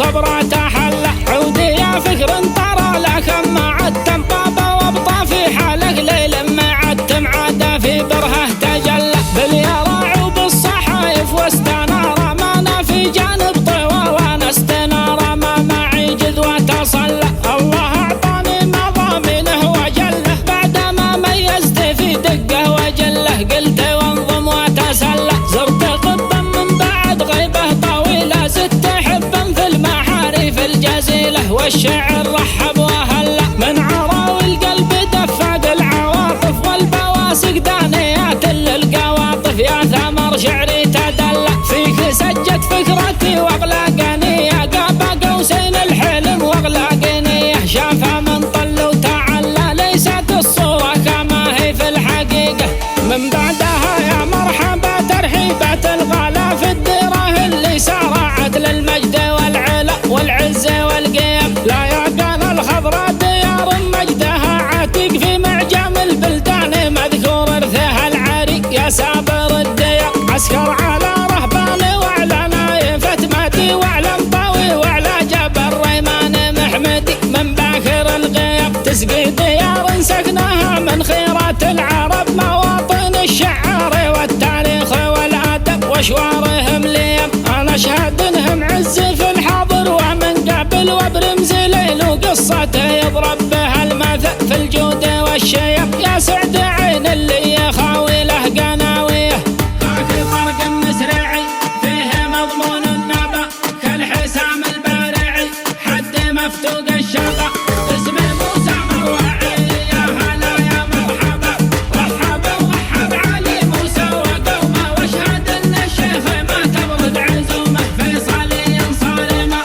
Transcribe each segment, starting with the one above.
صبرة تحلى عودي يا فكر طرى لكن ما عدتم طابة وابطى في حالك ليل ما عدتم عادة في برهه تجلى باليراع وبالصحايف واستنار ما في جانب طوى وانا استنار ما معي جذوة تصلى الله اعطاني مضامينه وجله بعد ما ميزت في دقه وجله قلت وانظم وتسلى زرت قبا من بعد غيبه طويله زدت حبا في المحاريف الجزيله والشعر رحب وهلا من عراوي القلب دفق العواطف والبواسق دانيات للقواطف يا ثمر شعري تدلى فيك سجت فكرتي واغلاقني قاب قوسين الحلم واغلاقني شافها من طل وتعلى ليست الصورة كما هي في الحقيقة من بعدها يا مرحبا ترحيبة الغلا في الديره اللي سارعت للمجد والعلا والعز والقيم لا يا قال الخضراء ديار مجدها عتيق في معجم البلدان مذكور ارثها العريق يا سابر الديار عسكر على رهبان وعلى نايفة ماتي وعلى مطاوي وعلى جبل ريمان محمدي من باكر الغياب تسقي ديار سكنها من خيرات العرب مواطن الشعار والتاريخ والادب واشوارهم ليم انا اشهد انهم عز في الحاضر ومن قبل وبرمز ليل وقصته يضرب بها المثل في الجود والشيب يا سعد عين اللي يخاوي له قناويه هاك طرق مسرعي فيه مضمون النبا كالحسام البارعي حد مفتوق الشقا اسمي موسى مروعي يا هلا يا مرحبا رحب ورحب علي موسى وقومه واشهد ان الشيخ ما تبرد عزومه فيصلي صارمه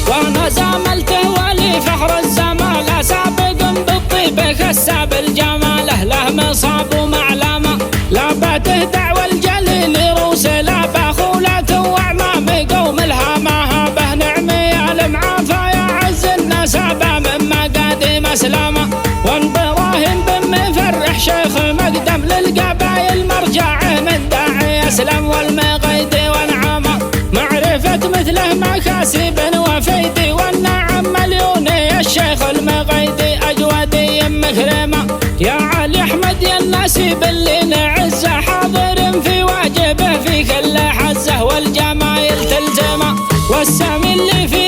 وانا زاملته ولي فخر الزمالة سابق بالطيب كساب الجماله له مصاب ومعلمه لا بتهدع والجليل روس لا باخولة واعمام قوم الهامه به نعمي المعافى يا عز النسابه من مقاديم اسلامه وان ابراهيم بن مفرح شيخ مقدم للقبايل مرجع من داعي اسلم والمقيدي وانعمه معرفة مثله مكاسب وفيدي والنعم مليوني الشيخ المغيدي اجودي مكرمه يا علي احمد يا النسيب اللي نعزه حاضر في واجبه في كل حزه والجمايل تلزمه والسامي اللي في